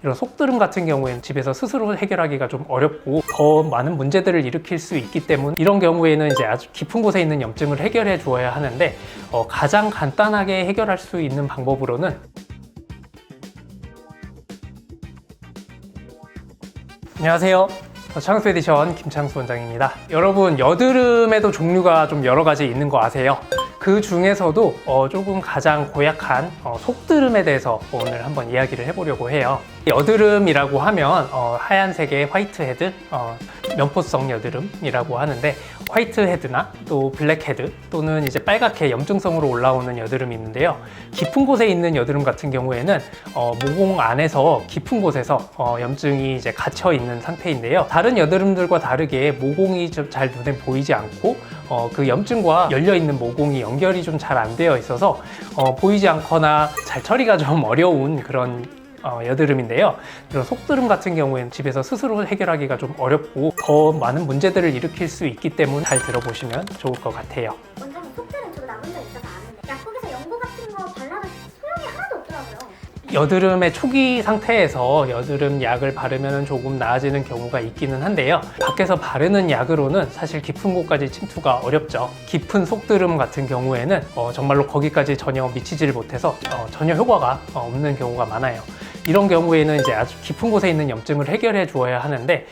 이런 속드름 같은 경우에는 집에서 스스로 해결하기가 좀 어렵고 더 많은 문제들을 일으킬 수 있기 때문에 이런 경우에는 이제 아주 깊은 곳에 있는 염증을 해결해 주어야 하는데 가장 간단하게 해결할 수 있는 방법으로는 안녕하세요. 창수 에디션 김창수 원장입니다. 여러분, 여드름에도 종류가 좀 여러 가지 있는 거 아세요? 그 중에서도 조금 가장 고약한 속드름에 대해서 오늘 한번 이야기를 해보려고 해요. 여드름이라고 하면 하얀색의 화이트헤드, 면포성 여드름이라고 하는데, 화이트헤드나 또 블랙헤드 또는 이제 빨갛게 염증성으로 올라오는 여드름이 있는데요. 깊은 곳에 있는 여드름 같은 경우에는 모공 안에서 깊은 곳에서 염증이 이제 갇혀 있는 상태인데요. 다른 여드름들과 다르게 모공이 좀 잘 눈에 보이지 않고 그 염증과 열려 있는 모공이 연결이 좀 잘 안 되어 있어서 보이지 않거나 잘 처리가 좀 어려운 그런 여드름인데요. 이런 속드름 같은 경우에는 집에서 스스로 해결하기가 좀 어렵고 더 많은 문제들을 일으킬 수 있기 때문에 잘 들어보시면 좋을 것 같아요. 원장님, 속드름 저도 나본 적 있어서 아는데 약국에서 연고 같은 거 발라도 소용이 하나도 없더라고요. 여드름의 초기 상태에서 여드름 약을 바르면 조금 나아지는 경우가 있기는 한데요. 밖에서 바르는 약으로는 사실 깊은 곳까지 침투가 어렵죠. 깊은 속드름 같은 경우에는 정말로 거기까지 전혀 미치지를 못해서 전혀 효과가 없는 경우가 많아요. 이런 경우에는 이제 아주 깊은 곳에 있는 염증을 해결해 주어야 하는데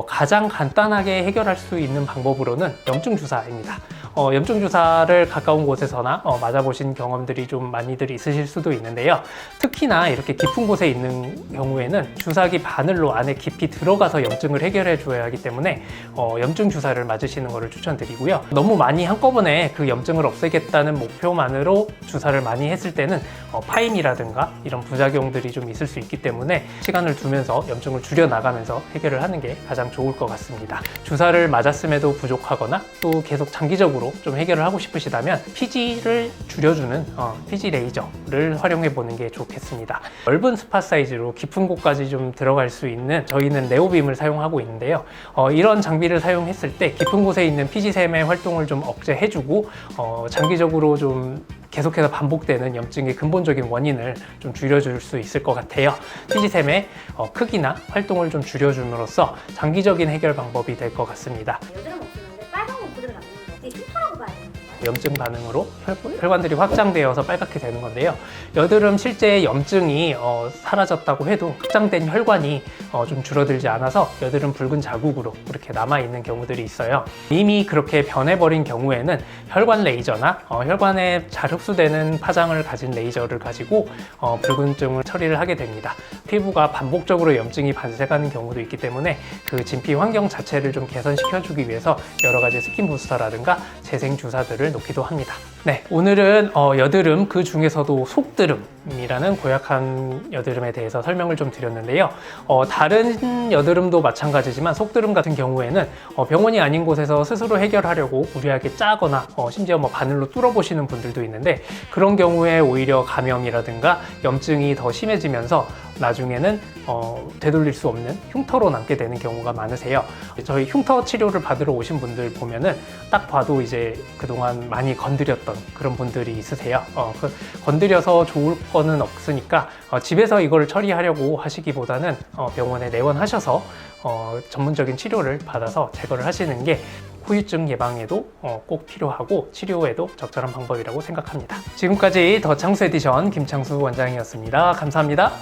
가장 간단하게 해결할 수 있는 방법으로는 염증 주사입니다. 염증 주사를 가까운 곳에서나 맞아보신 경험들이 좀 많이들 있으실 수도 있는데요. 특히나 이렇게 깊은 곳에 있는 경우에는 주사기 바늘로 안에 깊이 들어가서 염증을 해결해 주어야 하기 때문에 염증 주사를 맞으시는 것을 추천드리고요. 너무 많이 한꺼번에 그 염증을 없애겠다는 목표만으로 주사를 많이 했을 때는 파임이라든가 이런 부작용들이 좀 있을 수 있기 때문에 시간을 두면서 염증을 줄여 나가면서 해결을 하는 게 가장 좋을 것 같습니다. 주사를 맞았음에도 부족하거나 또 계속 장기적으로 좀 해결을 하고 싶으시다면 피지를 줄여주는 피지 레이저를 활용해 보는 게 좋겠습니다. 넓은 스팟 사이즈로 깊은 곳까지 좀 들어갈 수 있는 저희는 네오빔을 사용하고 있는데요. 이런 장비를 사용했을 때 깊은 곳에 있는 피지샘의 활동을 좀 억제해주고 장기적으로 좀 계속해서 반복되는 염증의 근본적인 원인을 좀 줄여줄 수 있을 것 같아요. 피지샘의 크기나 활동을 좀 줄여줌으로써 장기적인 해결 방법이 될 것 같습니다. 여드름 없었는데 빨간 거 그대로 남는 거 이게 흉터라고 봐야 되는 건가요? 염증 반응으로 혈관들이 확장되어서 빨갛게 되는 건데요. 여드름 실제 염증이 사라졌다고 해도 확장된 혈관이 좀 줄어들지 않아서 여드름 붉은 자국으로 이렇게 남아있는 경우들이 있어요. 이미 그렇게 변해버린 경우에는 혈관 레이저나 혈관에 잘 흡수되는 파장을 가진 레이저를 가지고 붉은증을 처리를 하게 됩니다. 피부가 반복적으로 염증이 발생하는 경우도 있기 때문에 그 진피 환경 자체를 좀 개선시켜주기 위해서 여러 가지 스킨 부스터라든가 재생 주사들을 놓기도 합니다. 네, 오늘은 여드름, 그 중에서도 속드름이라는 고약한 여드름에 대해서 설명을 좀 드렸는데요. 다른 여드름도 마찬가지지만 속드름 같은 경우에는 병원이 아닌 곳에서 스스로 해결하려고 무리하게 짜거나 심지어 바늘로 뚫어보시는 분들도 있는데, 그런 경우에 오히려 감염이라든가 염증이 더 심해지면서 나중에는 되돌릴 수 없는 흉터로 남게 되는 경우가 많으세요. 저희 흉터 치료를 받으러 오신 분들 보면은 딱 봐도 이제 그동안 많이 건드렸던 그런 분들이 있으세요. 건드려서 좋을 거는 없으니까 집에서 이걸 처리하려고 하시기보다는 병원에 내원하셔서 전문적인 치료를 받아서 제거를 하시는 게 후유증 예방에도 꼭 필요하고 치료에도 적절한 방법이라고 생각합니다. 지금까지 더 창수 에디션 김창수 원장이었습니다. 감사합니다.